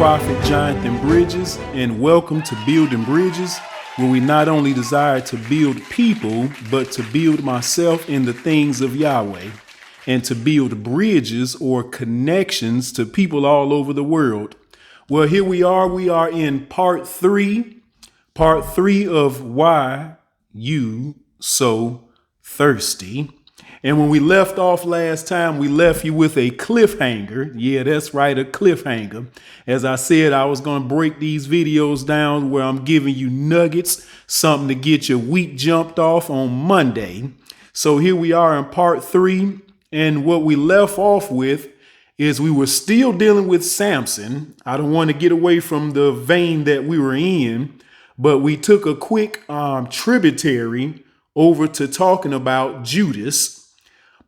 Prophet Jonathan Bridges, and welcome to Building Bridges, where we not only desire to build people, but to build myself in the things of Yahweh, and to build bridges or connections to people all over the world. Well, here we are in part three of Why You So Thirsty. And when we left off last time, we left you with a cliffhanger. Yeah, that's right, a cliffhanger. As I said, I was going to break these videos down where I'm giving you nuggets, something to get your week jumped off on Monday. So here we are in part three. And what we left off with is we were still dealing with Samson. I don't want to get away from the vein that we were in, but we took a quick tributary over to talking about Judas.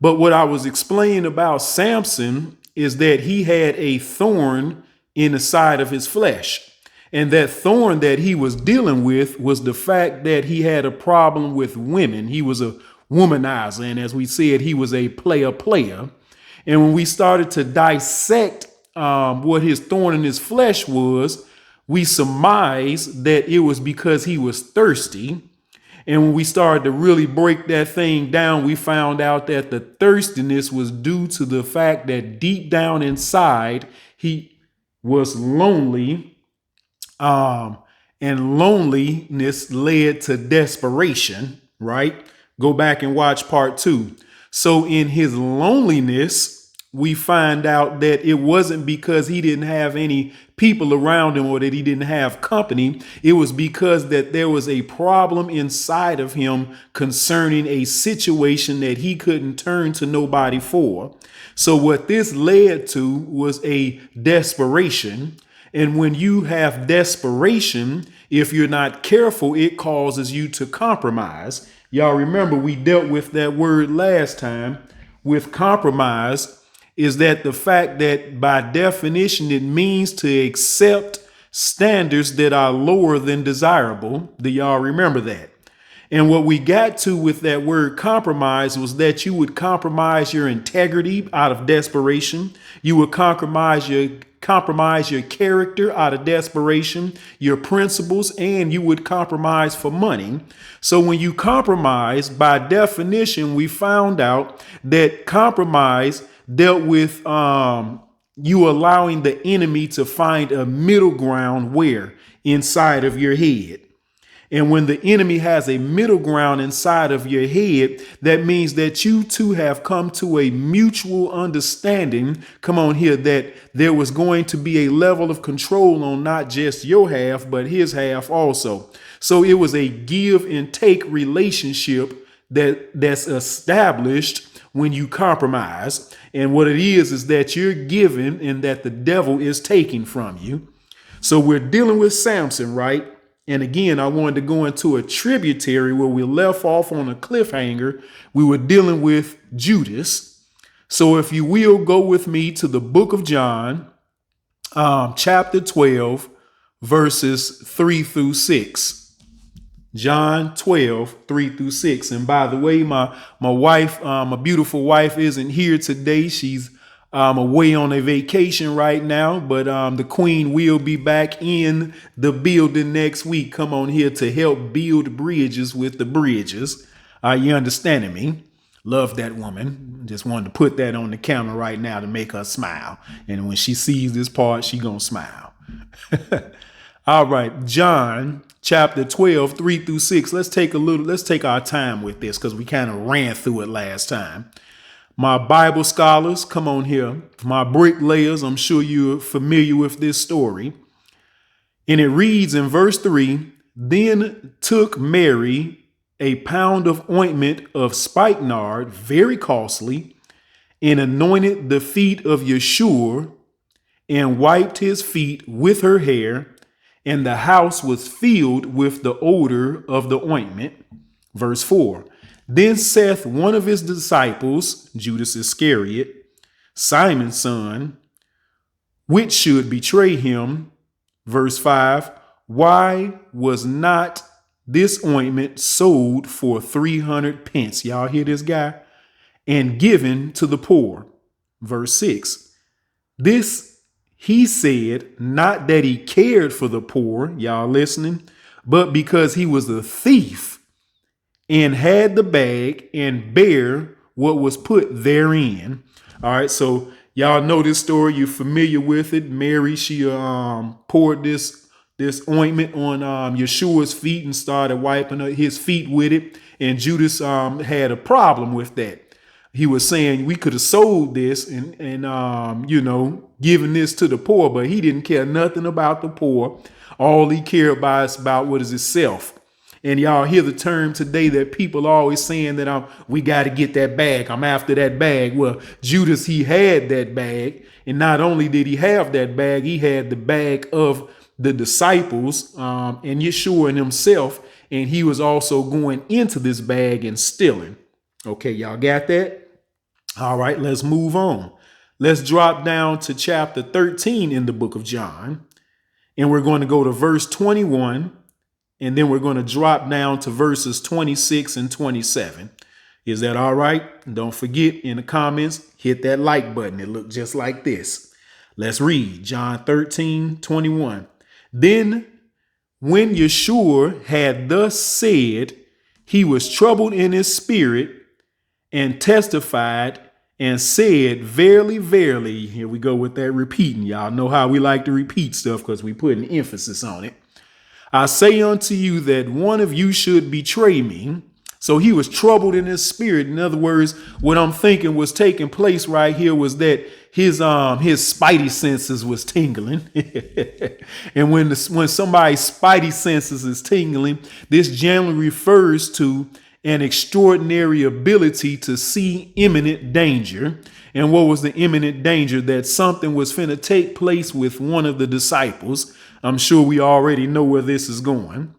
But what I was explaining about Samson is that he had a thorn in the side of his flesh. And that thorn that he was dealing with was the fact that he had a problem with women. He was a womanizer. And as we said, he was a player. And when we started to dissect what his thorn in his flesh was, we surmised that it was because he was thirsty. And when we started to really break that thing down, we found out that the thirstiness was due to the fact that deep down inside, he was lonely, and loneliness led to desperation, right? Go back and watch part 2. So in his loneliness, we find out that it wasn't because he didn't have any people around him or that he didn't have company. It was because that there was a problem inside of him concerning a situation that he couldn't turn to nobody for. So what this led to was a desperation. And when you have desperation, if you're not careful, it causes you to compromise. Y'all remember we dealt with that word last time with compromise. Is that the fact that by definition, it means to accept standards that are lower than desirable. Do y'all remember that? And what we got to with that word compromise was that you would compromise your integrity out of desperation. You would compromise your character out of desperation, your principles, and you would compromise for money. So when you compromise, by definition, we found out that compromise dealt with you allowing the enemy to find a middle ground where inside of your head. And when the enemy has a middle ground inside of your head, that means that you two have come to a mutual understanding. Come on here, that there was going to be a level of control on not just your half, but his half also. So it was a give and take relationship that's established when you compromise. And what it is that you're giving and that the devil is taking from you. So we're dealing with Samson, right? And again, I wanted to go into a tributary where we left off on a cliffhanger. We were dealing with Judas. So if you will go with me to the book of John, chapter 12, verses 3 through 6. John 12, 3 through 6. And by the way, my wife, my beautiful wife, isn't here today. She's away on a vacation right now, but the queen will be back in the building next week. Come on here to help build bridges with the bridges. You understanding me? Love that woman. Just wanted to put that on the camera right now to make her smile. And when she sees this part, she gonna smile. All right, John chapter 12, 3 through 6. Let's take our time with this because we kind of ran through it last time. My Bible scholars, come on here. My bricklayers, I'm sure you're familiar with this story. And it reads in verse 3, then took Mary a pound of ointment of spikenard, very costly, and anointed the feet of Yeshua and wiped his feet with her hair. And the house was filled with the odor of the ointment. Verse 4. Then saith one of his disciples, Judas Iscariot, Simon's son, which should betray him. Verse 5. Why was not this ointment sold for 300 pence? Y'all hear this guy? And given to the poor. Verse 6. This he said, not that he cared for the poor, y'all listening, but because he was a thief and had the bag and bear what was put therein. All right, so y'all know this story. You're familiar with it. Mary, she poured this ointment on Yeshua's feet and started wiping his feet with it. And Judas had a problem with that. He was saying we could have sold this and given this to the poor, but he didn't care nothing about the poor. All he cared about what is himself. And y'all hear the term today that people are always saying that we got to get that bag. I'm after that bag. Well, Judas, he had that bag. And not only did he have that bag, he had the bag of the disciples and Yeshua and himself. And he was also going into this bag and stealing. Okay, y'all got that? All right, let's move on. Let's drop down to chapter 13 in the book of John. And we're going to go to verse 21. And then we're going to drop down to verses 26 and 27. Is that all right? Don't forget in the comments, hit that like button. It looked just like this. Let's read John 13:21. Then when Yeshua had thus said, he was troubled in his spirit and testified and said, verily, verily. Here we go with that repeating. Y'all know how we like to repeat stuff because we put an emphasis on it. I say unto you that one of you should betray me. So he was troubled in his spirit. In other words, what I'm thinking was taking place right here was that his spidey senses was tingling. And when somebody's spidey senses is tingling, this generally refers to an extraordinary ability to see imminent danger. And what was the imminent danger? That something was finna take place with one of the disciples. I'm sure we already know where this is going.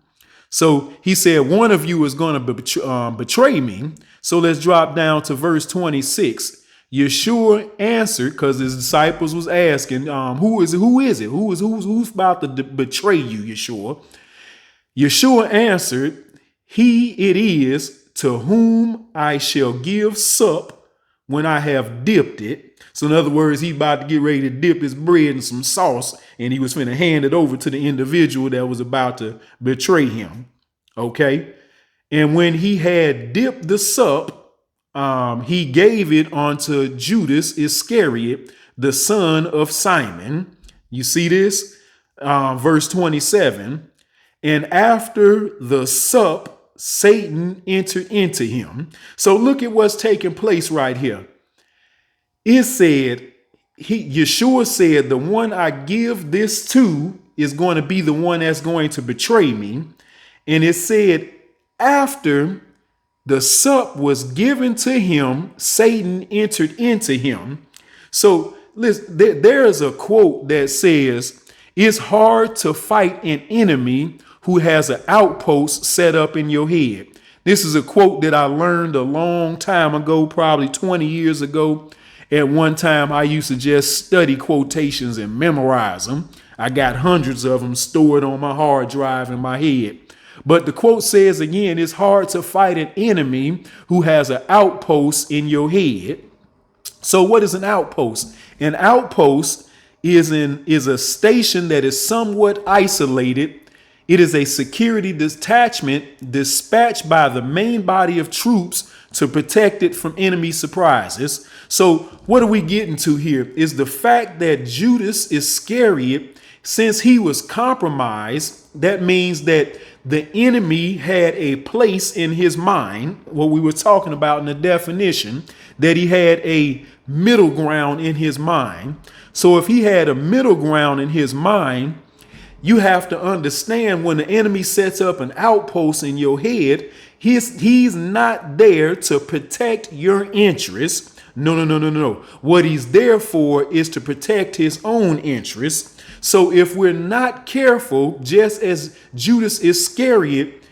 So he said, one of you is going to betray me. So let's drop down to verse 26. Yeshua answered, because his disciples was asking, who is it? Who's about to betray you, Yeshua? Yeshua answered, he it is to whom I shall give sup when I have dipped it. So in other words, he about to get ready to dip his bread in some sauce, and he was finna hand it over to the individual that was about to betray him. Okay. And when he had dipped the sup, he gave it unto Judas Iscariot, the son of Simon. You see this? Verse 27. And after the sup, Satan entered into him. So look at what's taking place right here. It said, Yeshua said, the one I give this to is going to be the one that's going to betray me. And it said, after the sup was given to him, Satan entered into him. So listen, there is a quote that says, it's hard to fight an enemy who has an outpost set up in your head. This is a quote that I learned a long time ago, probably 20 years ago. At one time, I used to just study quotations and memorize them. I got hundreds of them stored on my hard drive in my head. But the quote says again, it's hard to fight an enemy who has an outpost in your head. So what is an outpost? An outpost is a station that is somewhat isolated. It is a security detachment dispatched by the main body of troops to protect it from enemy surprises. So what are we getting to here is the fact that Judas Iscariot, since he was compromised, that means that the enemy had a place in his mind, what we were talking about in the definition, that he had a middle ground in his mind. So if he had a middle ground in his mind, you have to understand when the enemy sets up an outpost in your head, he's not there to protect your interests. No. What he's there for is to protect his own interests. So if we're not careful, just as Judas Iscariot,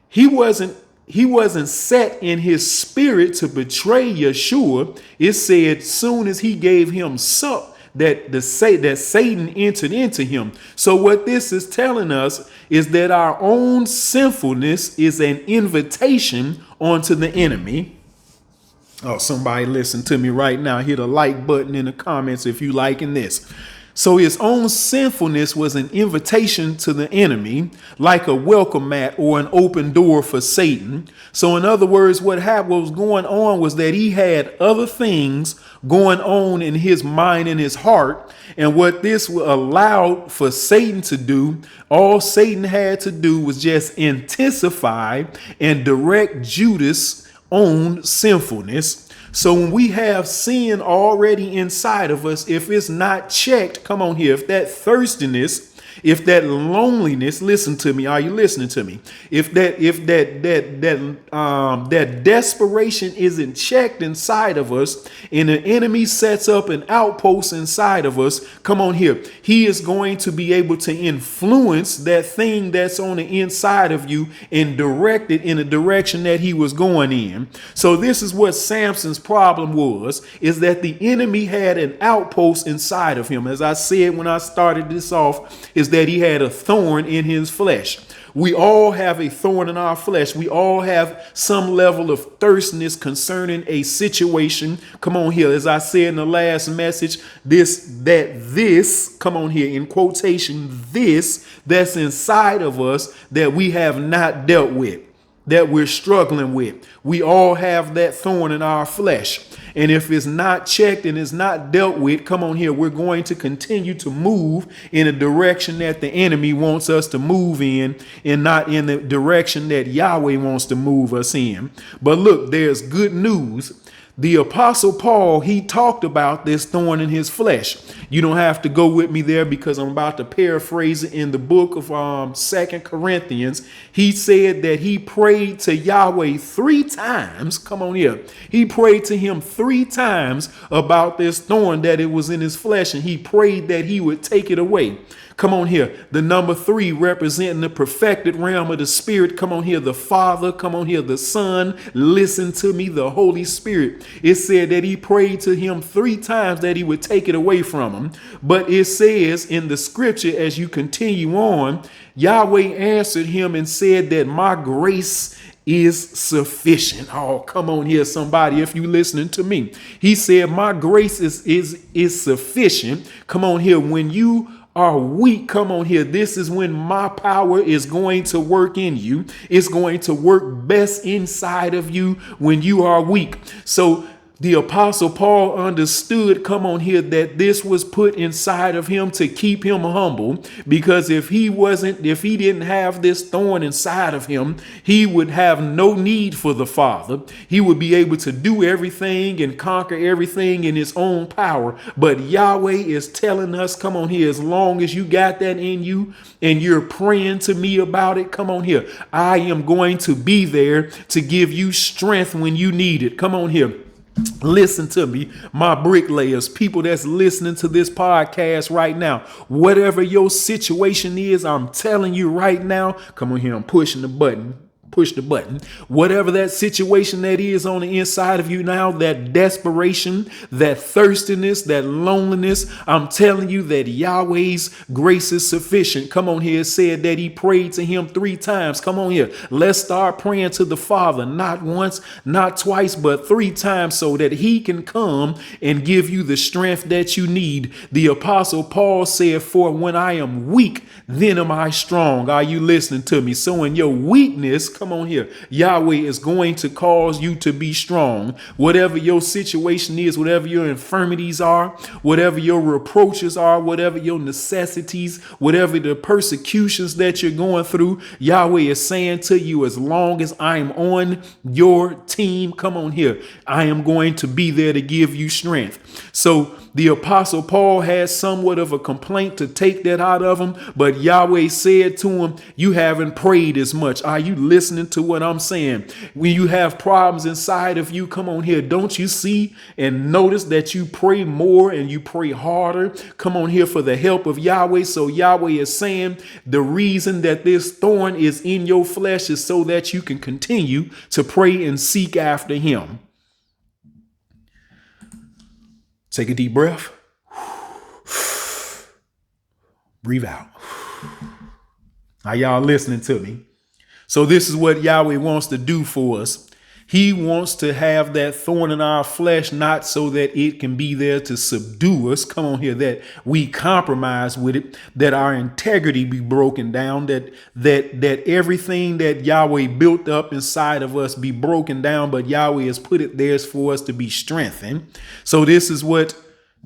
he wasn't set in his spirit to betray Yeshua. It said soon as he gave him sup, that Satan entered into him. So what this is telling us is that our own sinfulness is an invitation onto the enemy. Oh, somebody listen to me right now. Hit a like button in the comments if you liking this. So his own sinfulness was an invitation to the enemy, like a welcome mat or an open door for Satan. So in other words, what was going on was that he had other things going on in his mind and his heart. And what this allowed for Satan to do, all Satan had to do was just intensify and direct Judas' own sinfulness. So when we have sin already inside of us, if it's not checked, come on here, if that thirstiness, if that loneliness, listen to me, are you listening to me? If that desperation isn't checked inside of us and the enemy sets up an outpost inside of us, come on here, he is going to be able to influence that thing that's on the inside of you and direct it in the direction that he was going in. So this is what Samson's problem was, is that the enemy had an outpost inside of him. As I said when I started this off, is that he had a thorn in his flesh. We all have a thorn in our flesh. We all have some level of thirstiness concerning a situation. Come on here. As I said in the last message, this, come on here, in quotation, this that's inside of us that we have not dealt with, that we're struggling with. We all have that thorn in our flesh. And if it's not checked and it's not dealt with, come on here, we're going to continue to move in a direction that the enemy wants us to move in and not in the direction that Yahweh wants to move us in. But look, there's good news. The Apostle Paul, he talked about this thorn in his flesh. You don't have to go with me there because I'm about to paraphrase it in the book of 2 Corinthians. He said that he prayed to Yahweh 3 times. Come on here. He prayed to him 3 times about this thorn that it was in his flesh, and he prayed that he would take it away. Come on here. The number 3 representing the perfected realm of the Spirit. Come on here. The Father. Come on here. The Son. Listen to me. The Holy Spirit. It said that he prayed to him 3 times that he would take it away from him. But it says in the scripture, as you continue on, Yahweh answered him and said that my grace is sufficient. Oh, come on here, somebody, if you listening to me. He said, my grace is sufficient. Come on here. When you are weak, come on here, this is when my power is going to work in you. It's going to work best inside of you when you are weak. So the Apostle Paul understood, come on here, that this was put inside of him to keep him humble, because if he didn't have this thorn inside of him, he would have no need for the Father. He would be able to do everything and conquer everything in his own power. But Yahweh is telling us, come on here, as long as you got that in you and you're praying to me about it, come on here, I am going to be there to give you strength when you need it. Come on here. Listen to me, my bricklayers, people that's listening to this podcast right now. Whatever your situation is, I'm telling you right now, come on here, I'm pushing the button. Push the button. Whatever that situation that is on the inside of you now, that desperation, that thirstiness, that loneliness, I'm telling you that Yahweh's grace is sufficient. Come on here. It said that he prayed to him 3 times. Come on here. Let's start praying to the Father, not once, not twice, but 3 times, so that he can come and give you the strength that you need. The Apostle Paul said, for when I am weak, then am I strong. Are you listening to me? So in your weakness, come on here, Yahweh is going to cause you to be strong. Whatever your situation is, whatever your infirmities are, whatever your reproaches are, whatever your necessities, whatever the persecutions that you're going through, Yahweh is saying to you, as long as I'm on your team, come on here, I am going to be there to give you strength. So the Apostle Paul had somewhat of a complaint to take that out of him, but Yahweh said to him, you haven't prayed as much. Are you listening to what I'm saying? When you have problems inside of you, come on here, don't you see and notice that you pray more and you pray harder? Come on here for the help of Yahweh. So Yahweh is saying the reason that this thorn is in your flesh is so that you can continue to pray and seek after him. Take a deep breath. Breathe out. Are y'all listening to me? So this is what Yahweh wants to do for us. He wants to have that thorn in our flesh, not so that it can be there to subdue us. Come on here, that we compromise with it, that our integrity be broken down, that everything that Yahweh built up inside of us be broken down, but Yahweh has put it there for us to be strengthened. So this is what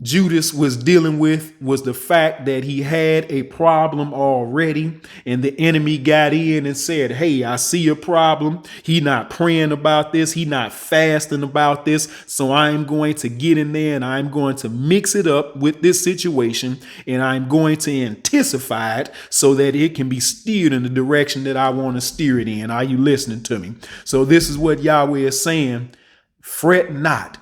Judas was dealing with, was the fact that he had a problem already, and the enemy got in and said, hey, I see a problem. He not praying about this. He not fasting about this. So I'm going to get in there and I'm going to mix it up with this situation, and I'm going to intensify it so that it can be steered in the direction that I want to steer it in. Are you listening to me? So this is what Yahweh is saying. Fret not.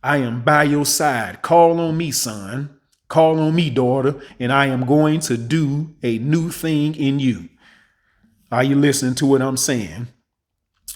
I am by your side. Call on me, son. Call on me, daughter, and I am going to do a new thing in you. Are you listening to what I'm saying?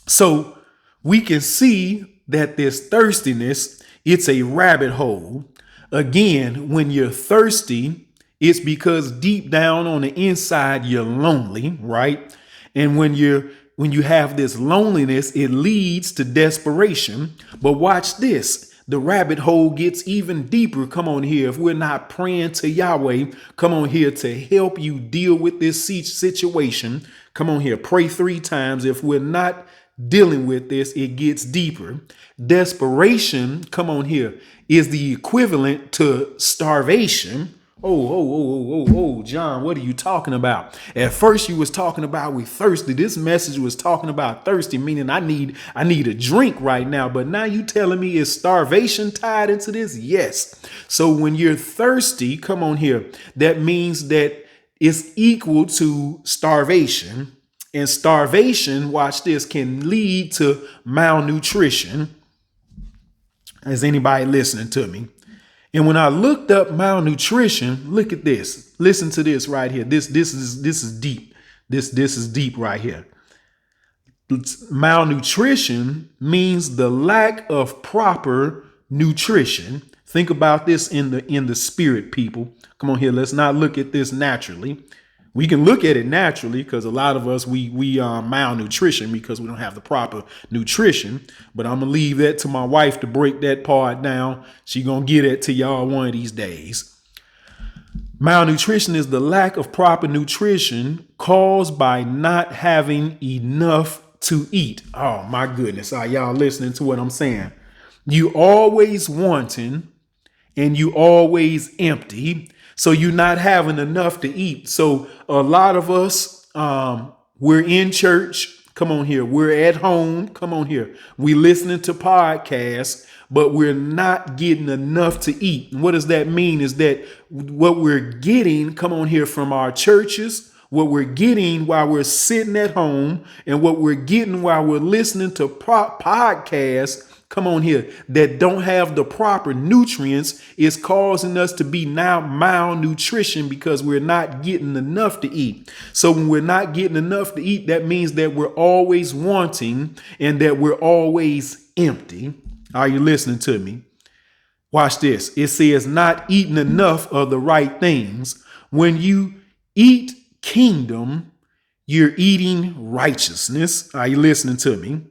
So we can see that this thirstiness, it's a rabbit hole. Again, when you're thirsty, it's because deep down on the inside, you're lonely, right? And when you have this loneliness, it leads to desperation. But watch this. The rabbit hole gets even deeper. Come on here. If we're not praying to Yahweh, come on here to help you deal with this situation. Come on here. Pray 3 times. If we're not dealing with this, it gets deeper. Desperation, come on here, is the equivalent to starvation. Oh, John, what are you talking about? At first you was talking about we thirsty. This message was talking about thirsty, meaning I need a drink right now. But now you telling me is starvation tied into this? Yes. So when you're thirsty, come on here, that means that it's equal to starvation. And starvation, watch this, can lead to malnutrition. Is anybody listening to me? And when I looked up malnutrition, look at this. Listen to this right here. This is deep. This is deep right here. Malnutrition means the lack of proper nutrition. Think about this in the spirit, people. Come on here. Let's not look at this naturally. We can look at it naturally because a lot of us, we malnutrition because we don't have the proper nutrition. But I'm going to leave that to my wife to break that part down. She going to get it to y'all one of these days. Malnutrition is the lack of proper nutrition caused by not having enough to eat. Oh, my goodness. Are y'all listening to what I'm saying? You always wanting and you always empty. So you're not having enough to eat. So a lot of us, we're in church. Come on here. We're at home. Come on here. We listening to podcasts, but we're not getting enough to eat. And what does that mean is that what we're getting, come on here, from our churches, what we're getting while we're sitting at home, and what we're getting while we're listening to podcasts, come on here, that don't have the proper nutrients, is causing us to be now malnutrition because we're not getting enough to eat. So when we're not getting enough to eat, that means that we're always wanting and that we're always empty. Are you listening to me? Watch this. It says not eating enough of the right things. When you eat kingdom, you're eating righteousness. Are you listening to me?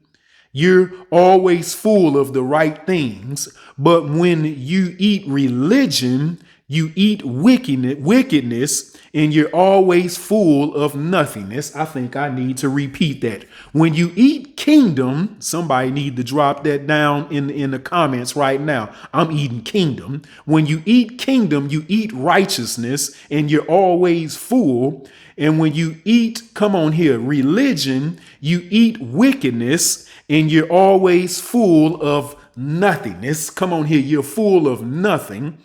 You're always full of the right things. But when you eat religion, you eat wickedness, and you're always full of nothingness. I think I need to repeat that. When you eat kingdom, somebody need to drop that down in the comments right now. I'm eating kingdom. When you eat kingdom, you eat righteousness, and you're always full. And when you eat, come on here, religion, you eat wickedness, and you're always full of nothingness. Come on here, you're full of nothing.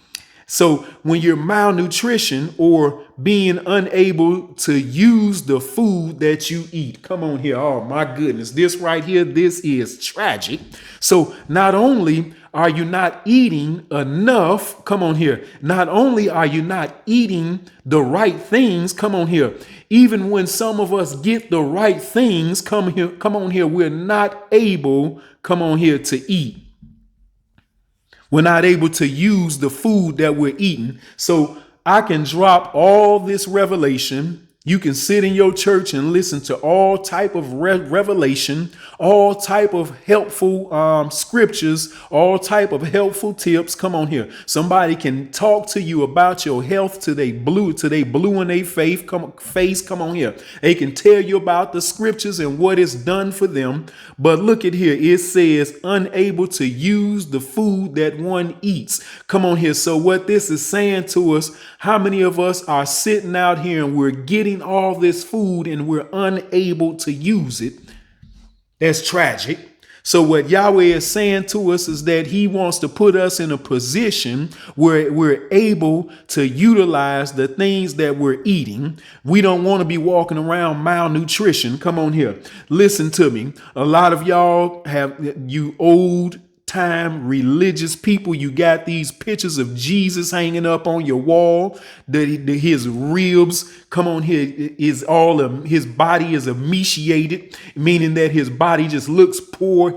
So when you're malnutrition or being unable to use the food that you eat, come on here. Oh my goodness, this right here, this is tragic. So not only are you not eating enough, come on here. Not only are you not eating the right things, come on here. Even when some of us get the right things, come on here, we're not able, come on here, to eat. We're not able to use the food that we're eating. So I can drop all this revelation You can sit in your church and listen to all type of revelation, all type of helpful scriptures, all type of helpful tips. Come on here. Somebody can talk to you about your health till they blue in their face. Come on here. They can tell you about the scriptures and what it's done for them. But look at here. It says unable to use the food that one eats. Come on here. So what this is saying to us, how many of us are sitting out here and we're getting all this food and we're unable to use it? That's tragic. So what Yahweh is saying to us is that he wants to put us in a position where we're able to utilize the things that we're eating. We don't want to be walking around malnutrition. Come on here. Listen to me. A lot of y'all you old time religious people, you got these pictures of Jesus hanging up on your wall, his ribs, come on here, his body is emaciated, meaning that his body just looks poor.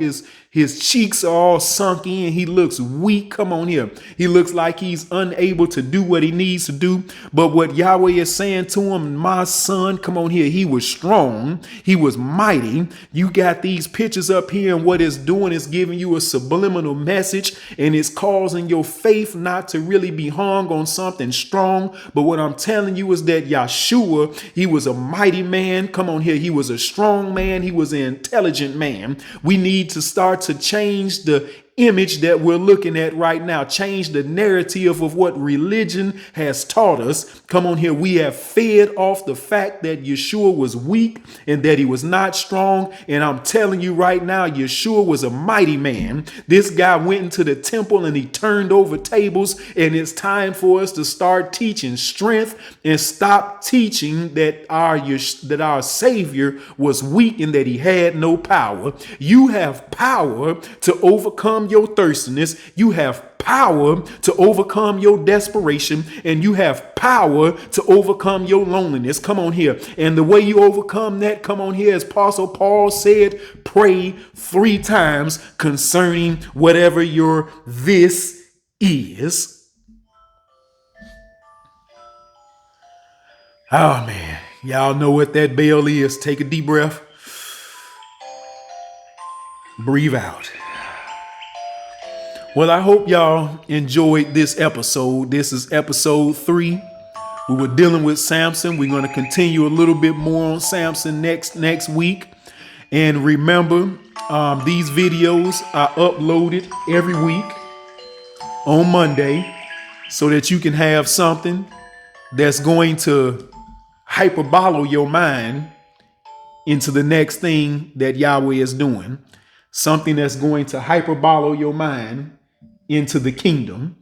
His cheeks are all sunk in. He looks weak. Come on here. He looks like he's unable to do what he needs to do. But what Yahweh is saying to him, my son, come on here. He was strong. He was mighty. You got these pictures up here, and what it's doing is giving you a subliminal message, and it's causing your faith not to really be hung on something strong. But what I'm telling you is that Yahshua, he was a mighty man. Come on here. He was a strong man. He was an intelligent man. We need to start to change the image that we're looking at right now, change the narrative of what religion has taught us. Come on here. We have fed off the fact that Yeshua was weak and that he was not strong. And I'm telling you right now, Yeshua was a mighty man. This guy went into the temple and he turned over tables. And it's time for us to start teaching strength and stop teaching that our Savior was weak and that he had no power. You have power to overcome your thirstiness. You have power to overcome your desperation, and you have power to overcome your loneliness. Come on here. And the way you overcome that, come on here, as Apostle Paul said, pray 3 times concerning whatever your this is. Oh man, y'all know what that bell is. Take a deep breath. Breathe out. Well, I hope y'all enjoyed this episode. This is episode 3. We were dealing with Samson. We're going to continue a little bit more on Samson next week. And remember, these videos are uploaded every week on Monday so that you can have something that's going to hyperbole your mind into the next thing that Yahweh is doing. Something that's going to hyperbole your mind into the kingdom.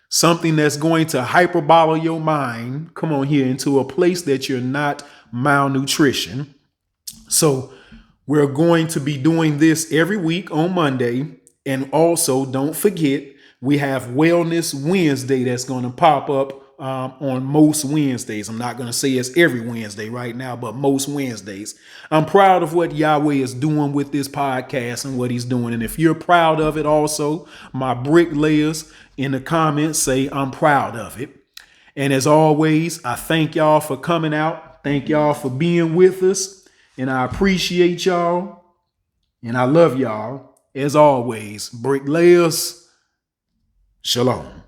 Something that's going to hyperbole your mind, come on here, into a place that you're not malnutrition. So we're going to be doing this every week on Monday. And also don't forget, we have Wellness Wednesday that's going to pop up on most Wednesdays. I'm not going to say it's every Wednesday right now, but most Wednesdays. I'm proud of what Yahweh is doing with this podcast and what he's doing. And if you're proud of it also, my bricklayers in the comments say I'm proud of it. And as always, I thank y'all for coming out. Thank y'all for being with us. And I appreciate y'all. And I love y'all. As always, bricklayers, shalom.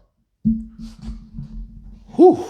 Whew.